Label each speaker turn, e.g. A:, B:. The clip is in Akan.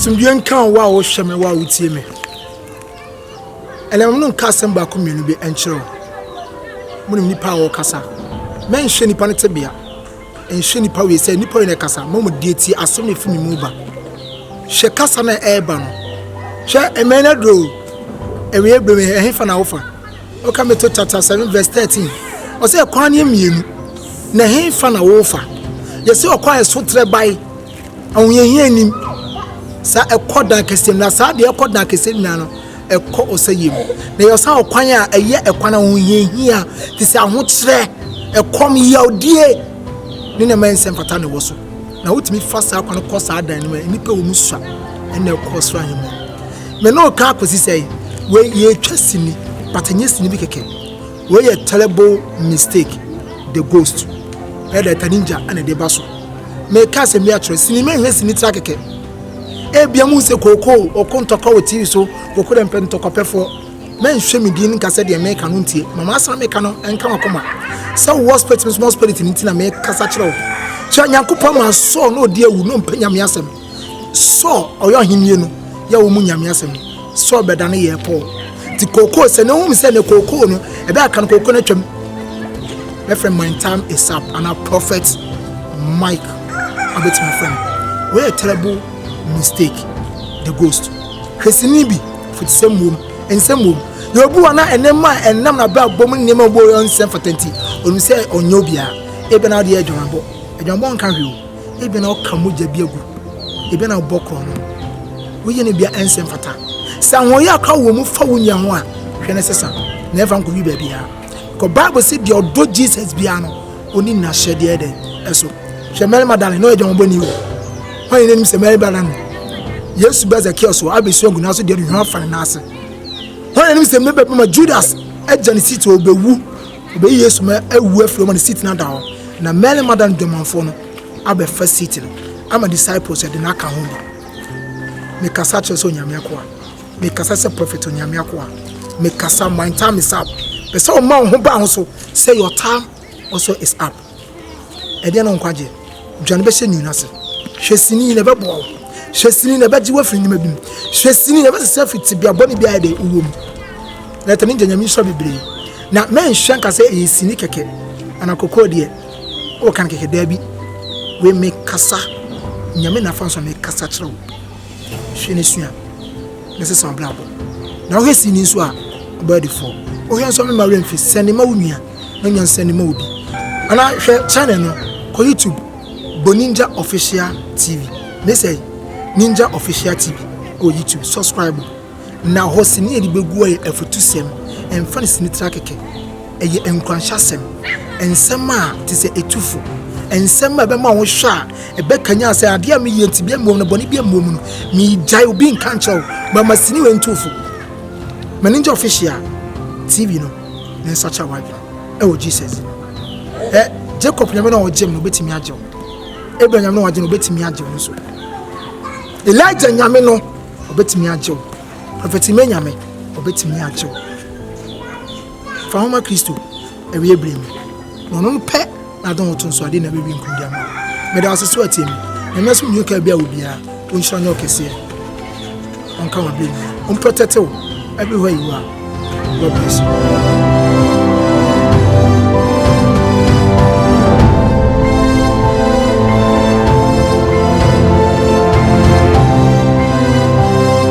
A: Asumdue nkan wa wo hweme wa wo tie me. Elem no nka asem ba ko mienu bi enkyerɛ. Munim nipa wo kasa. Men hwe nipa ne tebea. Enhwe nipa we sɛ nipa we ne kasa, mo die tie asom ne fimi mu ba. Hwe kasa na eba no. Hwe emena dro. Ewe ebreme ehefa na wo fa. Oka meto chapter 7 verse 13. O say kwan ne mienu. Na hefa na wo fa. Ye say okwan eso tre bai. Awuye anim. Sa ekoda kesem na sa de ekoda kesem na no ekọ osayem na yo sa okwan a eye ekwan awuye ti se ahokyere ekom yaudie ni na man semfata ne woso na wotimi fa sa akwan ko sa adan ne nipa wo musua ene ekọ so ahemu me no ka akosi sei we ye twasini patanye sini bi keke we ye terrible mistake the ghost ede taninja ane de baso me ka se mi atro sini me hwe sini tra keke ebia mu se koko okontoko wo TV so koko dem pentoko pefo men hwe me din nka se de me ka no ntie mama asra me ka no enka wakoma so hospital small spirit nti na me kasa kire wo cha nyankopɔ ma so no de awu no mpanya me asem so oyo henie no ya wo mu nyame asem so beda ne ye po ti koko se ne hu se ne koko no ebe aka no koko na twam my friend, my time is up and our prophet Mike abet my friend we a terrible mistake the ghost Hesinibi for the same room and same room you bu ana enema enam na bra bom nema bo yon sem for 20 onu say onyobia ebe na de adwambo nka hwe ebe na okamoja bi agu ebe na bokro no we ye ne bia ensem fata sa hoye aka wo mu fa wonya ho a hwe ne sesa na efa nko bi ba bia ko Bible said the odo Jesus bia no oni na hyede eden eso hwe Mary Magdalene no adwambo ni wo hoye ne nim se Mary Magdalene Yesu Bezakiel so abesu agu na so de hwa fa na ase hoye nim se mebe ma Judas agya ne sit obewu obe Yesu ma awu afro ma ne sit na da na Mary Magdalene demanfo no abe first sit no ama disciples de na ka ho me kasa che so nyame akoa me kasa se prophet nyame akoa me kasa my time is up be so ma ho ba ho so say your time also is up e de no nkwaje dwane be hye ni nase hwesini ne be bo hwesini ne be ji wafiri nyima bim hwesini ne be se fiti bia boni bia de uwom na tani nyame so bebre na men hwan ka se e sini keke ana kokode o kan keke da bi we make kasa nyame na fa so me kasa kire wo hwene sua nese san blabo na o hesi ni so a body for o hwan so me ma remfi sene ma wunua na nyan sene ma obi ana hwe channel no ko YouTube Boninja Official TV me say Ninja Official TV o YouTube subscribe na hosi ni edi begu aye afutu sem emfa ne sini trakeke eye enkwansha sem ensem a ti se etufu ensem a be ma wo hwa ebe kanya se ade a me yenti bia mmom no boni bia mmom no mi jai obi nka nchew ba masini we ntufu Ninja Official TV no na sacha wa e o Jesus Jacob nyame na o gem no betimi agyew Abraham na o gem no betimi agyew nso Elijah nyame no o betimi agyew Prophet nyame o betimi agyew fa homa Kristo ewe ebrem no no pe na don to nso ade na bebi nkundia ma me da aseso atim na meso mu ka bia obia o nhyira nya okese on ka wa bi on protect you everywhere you are. God bless you.